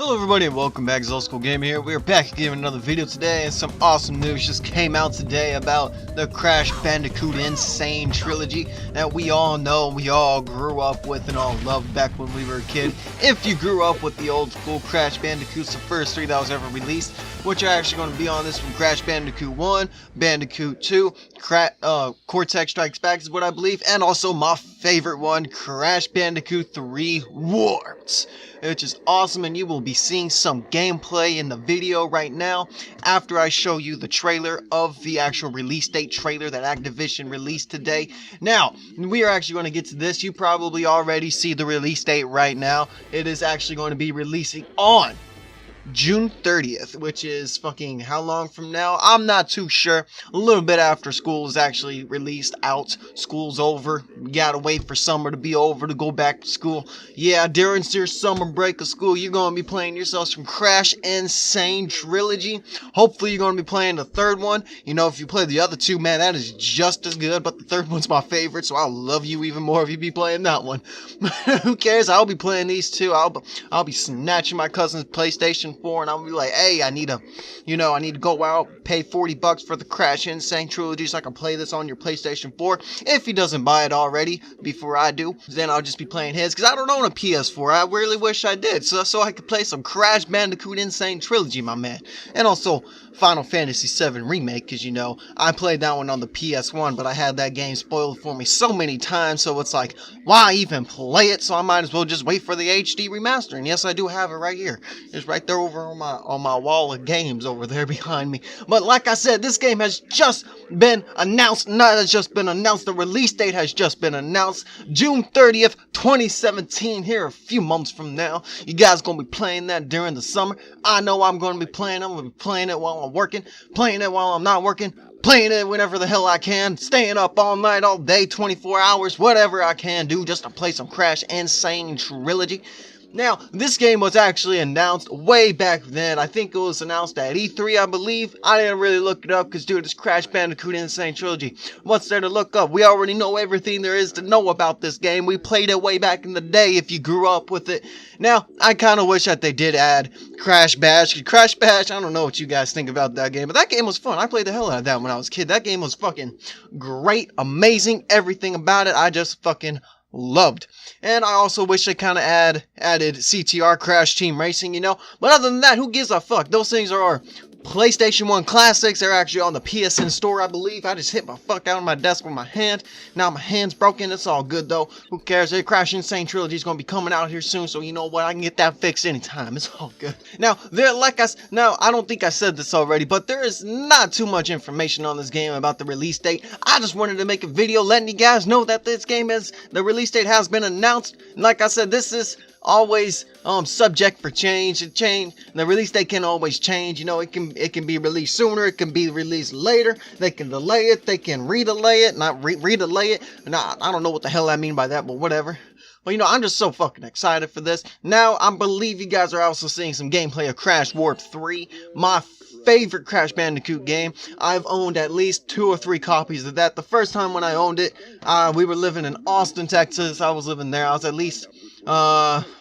Hello everybody and welcome back to Old School Gamer here. We are back again with another video today, and some awesome news just came out today about the Crash Bandicoot Sane Trilogy that we all know, we all grew up with and all loved back when we were a kid. If you grew up with the old school Crash Bandicoots, the first three that was ever released, which are actually going to be on this from Crash Bandicoot 1, Bandicoot 2, Cortex Strikes Back is what I believe, and also my favorite one, Crash Bandicoot 3 Warped, which is awesome, and you will be seeing some gameplay in the video right now after I show you the trailer of the actual release date trailer that Activision released today. Now, we are actually going to get to this. You probably already see the release date right now. It is actually going to be releasing on June 30th, which is fucking how long from now? I'm not too sure. A little bit after school is actually released out. School's over. You gotta wait for summer to be over to go back to school. Yeah, during your summer break of school, you're gonna be playing yourself some Crash Sane Trilogy. Hopefully, you're gonna be playing the third one. You know, if you play the other two, man, that is just as good, but the third one's my favorite, so I'll love you even more if you be playing that one. Who cares? I'll be playing these two. I'll be snatching my cousin's PlayStation 4, and I'll be like, hey, I need to go out, pay $40 for the Crash Sane Trilogy so I can play this on your PlayStation 4. If he doesn't buy it already before I do, then I'll just be playing his, because I don't own a PS4. I really wish I did, so I could play some Crash Bandicoot Sane Trilogy, my man. And also Final Fantasy VII Remake, because, you know, I played that one on the PS1, but I had that game spoiled for me so many times, so it's like, why even play it? So I might as well just wait for the HD remaster. And yes, I do have it right here. It's right there over on my wall of games over there behind me. But like I said, this game has just been announced. Not has just been announced. The release date has just been announced. June 30th, 2017. Here a few months from now. You guys gonna be playing that during the summer. I know I'm gonna be playing. I'm gonna be playing it while I'm working, playing it while I'm not working, playing it whenever the hell I can, staying up all night, all day, 24 hours, whatever I can do just to play some Crash Sane Trilogy. Now, this game was actually announced way back then. I think it was announced at E3, I believe. I didn't really look it up because, dude, it's Crash Bandicoot Sane Trilogy. What's there to look up? We already know everything there is to know about this game. We played it way back in the day if you grew up with it. Now, I kind of wish that they did add Crash Bash. Crash Bash, I don't know what you guys think about that game, but that game was fun. I played the hell out of that when I was a kid. That game was fucking great, amazing, everything about it. I just fucking loved. And I also wish they kind of added CTR Crash Team Racing, you know. But other than that, who gives a fuck? Those things are PlayStation 1 classics. They're actually on the PSN store, I believe. I just hit my fuck out on my desk with my hand. Now my hand's broken. It's all good though. Who cares? The Crash Sane Trilogy is gonna be coming out here soon, so you know what? I can get that fixed anytime. It's all good. Now I don't think I said this already, but there is not too much information on this game about the release date. I just wanted to make a video letting you guys know that this game the release date has been announced. And like I said, this is always subject for change. The release date can always change. You know, it can be released sooner, it can be released later. They can delay it, they can redelay it, not redelay it. Nah, I don't know what the hell I mean by that, but whatever. Well, you know, I'm just so fucking excited for this. Now, I believe you guys are also seeing some gameplay of Crash Warped 3, my favorite Crash Bandicoot game. I've owned at least 2 or 3 copies of that. The first time when I owned it, we were living in Austin, Texas. I was living there. I was at least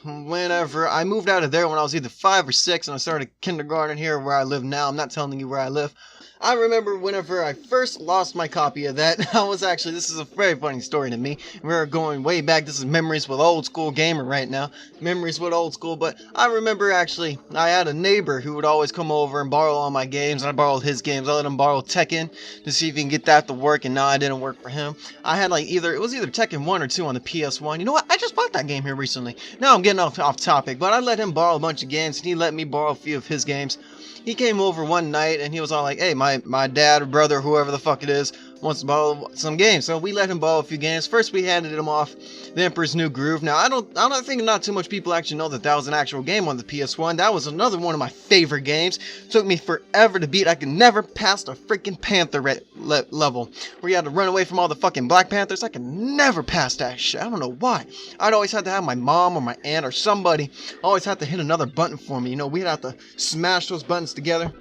whenever I moved out of there when I was either 5 or 6, and I started kindergarten here where I live now. I'm not telling you where I live. I remember whenever I first lost my copy of that, this is a very funny story to me. We're going way back. This is Memories with Old School Gamer right now. Memories with Old School, but I remember actually, I had a neighbor who would always come over and borrow all my games. I borrowed his games. I let him borrow Tekken to see if he can get that to work, and no, it didn't work for him. I had like it was either Tekken 1 or 2 on the PS1. You know what? I just bought that game here recently. Now I'm getting off topic, but I let him borrow a bunch of games, and he let me borrow a few of his games. He came over one night and he was all like, hey, my dad or brother, whoever the fuck it is, wants to borrow some games. So we let him borrow a few games. First we handed him off The Emperor's New Groove. Now I think not too much people actually know that was an actual game on the PS1. That was another one of my favorite games. Took me forever to beat. I could never pass the freaking Panther level where you had to run away from all the fucking Black Panthers. I could never pass that shit. I don't know why. I'd always have to have my mom or my aunt or somebody always have to hit another button for me. You know, we'd have to smash those buttons together.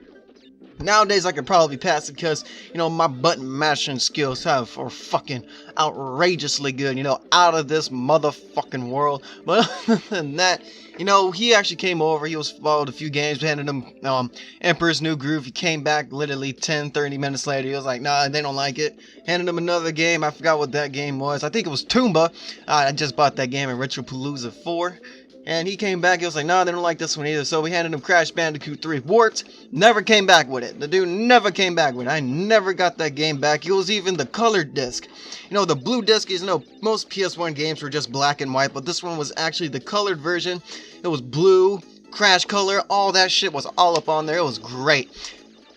Nowadays I could probably pass it because, you know, my button mashing skills are fucking outrageously good, you know, out of this motherfucking world. But other than that, you know, he actually came over, he was followed a few games, handed him Emperor's New Groove. He came back literally 10-30 minutes later. He was like, nah, they don't like it. Handed him another game. I forgot what that game was. I think it was Toomba. I just bought that game in Ritualpalooza 4. And he came back, he was like, nah, they don't like this one either. So we handed him Crash Bandicoot 3 Warped. Never came back with it. The dude never came back with it. I never got that game back. It was even the colored disc. You know, the blue disc is, you know, most PS1 games were just black and white, but this one was actually the colored version. It was blue, Crash color, all that shit was all up on there. It was great.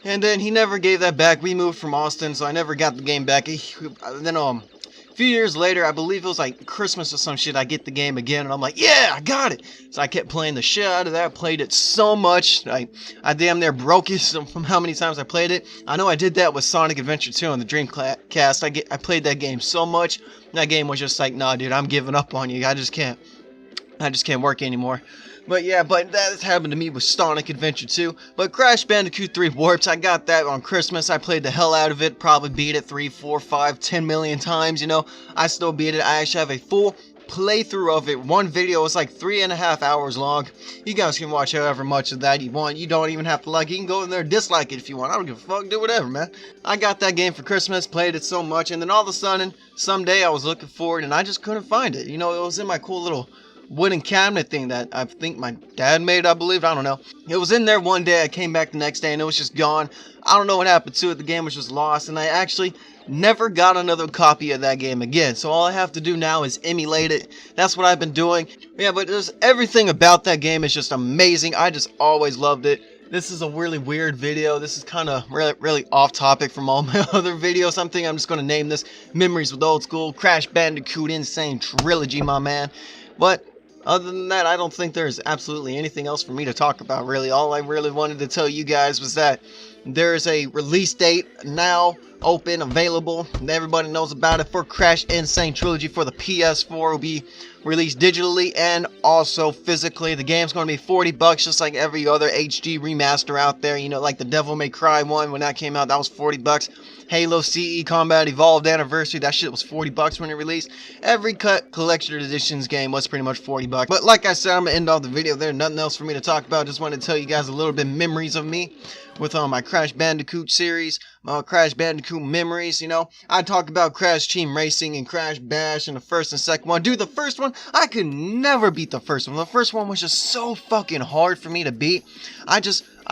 And then he never gave that back. We moved from Austin, so I never got the game back. Then, a few years later, I believe it was like Christmas or some shit, I get the game again, and I'm like, yeah, I got it. So I kept playing the shit out of that, played it so much, I damn near broke it from how many times I played it. I know I did that with Sonic Adventure 2 on the Dreamcast. I played that game so much, that game was just like, nah, dude, I'm giving up on you. I just can't work anymore. But yeah, but that has happened to me with Sonic Adventure 2. But Crash Bandicoot 3 Warped, I got that on Christmas. I played the hell out of it. Probably beat it 3, 4, 5, 10 million times, you know. I still beat it. I actually have a full playthrough of it. One video is like 3.5 hours long. You guys can watch however much of that you want. You don't even have to like it. You can go in there and dislike it if you want. I don't give a fuck. Do whatever, man. I got that game for Christmas, played it so much, and then all of a sudden, someday I was looking for it and I just couldn't find it. You know, it was in my cool little wooden cabinet thing that I think my dad made, I believe. I don't know. It was in there one day. I came back the next day and it was just gone. I don't know what happened to it. The game was just lost, and I actually never got another copy of that game again. So all I have to do now is emulate it. That's what I've been doing. Yeah, but there's everything about that game is just amazing. I just always loved it. This is a really weird video. This is kind of really off topic from all my other videos. I'm thinking I'm just going to name this Memories with Old School Crash Bandicoot Insane Trilogy, my man. But other than that, I don't think there's absolutely anything else for me to talk about, really. All I really wanted to tell you guys was that there's a release date now, open, available, and everybody knows about it, for Crash Insane Trilogy for the PS4. Will be released digitally and also physically. The game's going to be 40 bucks, just like every other HD remaster out there. You know, like the Devil May Cry one, when that came out, that was 40 bucks. Halo CE Combat Evolved Anniversary, that shit was 40 bucks when it released. Every collection editions game was pretty much 40 bucks. But like I said, I'm going to end off the video there. Nothing else for me to talk about. Just wanted to tell you guys a little bit memories of me with my Crash Bandicoot series, Crash Bandicoot memories. You know, I talk about Crash Team Racing and Crash Bash and the first and second one. Dude, the first one, I could never beat the first one. The first one was just so fucking hard for me to beat. I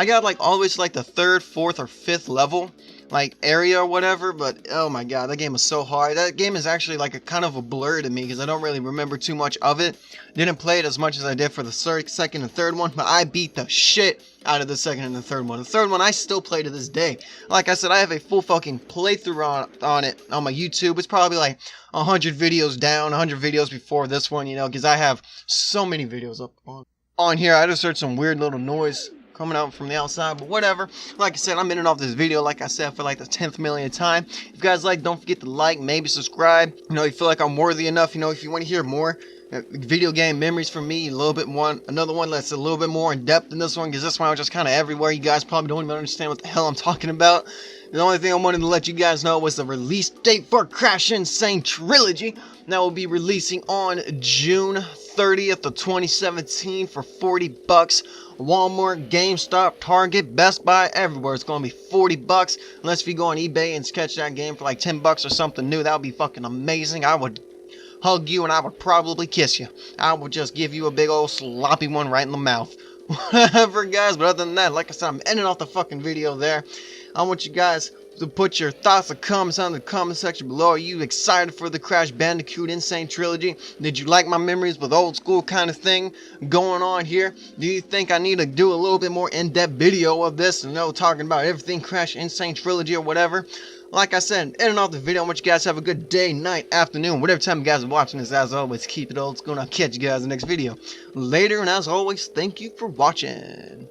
got like always like the 3rd, 4th, or 5th level, like area or whatever, but oh my god, that game was so hard. That game is actually like a kind of a blur to me because I don't really remember too much of it. Didn't play it as much as I did for the 2nd and 3rd one, but I beat the shit out of the 2nd and the 3rd one. The 3rd one I still play to this day. Like I said, I have a full fucking playthrough on it on my YouTube. It's probably like 100 videos down, 100 videos before this one, you know, because I have so many videos up on here. I just heard some weird little noise coming out from the outside, but whatever. Like I said, I'm ending off this video, like I said, for like the 10th millionth time. If you guys like, don't forget to like, maybe subscribe. You know, you feel like I'm worthy enough, you know, if you want to hear more video game memories from me, a little bit another one that's a little bit more in depth than this one, because this one was just kind of everywhere. You guys probably don't even understand what the hell I'm talking about. The only thing I wanted to let you guys know was the release date for Crash Insane Trilogy. That will be releasing on June 30th of 2017 for 40 bucks. Walmart, GameStop, Target, Best Buy, everywhere. It's going to be 40 bucks. Unless if you go on eBay and catch that game for like 10 bucks or something new, that would be fucking amazing. I would hug you and I would probably kiss you. I would just give you a big old sloppy one right in the mouth. Whatever, guys. But other than that, like I said, I'm ending off the fucking video there. I want you guys to put your thoughts or comments on the comment section below. Are you excited for the Crash Bandicoot Insane Trilogy? Did you like my memories with old school kind of thing going on here? Do you think I need to do a little bit more in-depth video of this, you know, talking about everything Crash Insane Trilogy or whatever? Like I said, ending off the video, I want you guys to have a good day, night, afternoon, whatever time you guys are watching this. As always, keep it old school, and I'll catch you guys in the next video. Later, and as always, thank you for watching.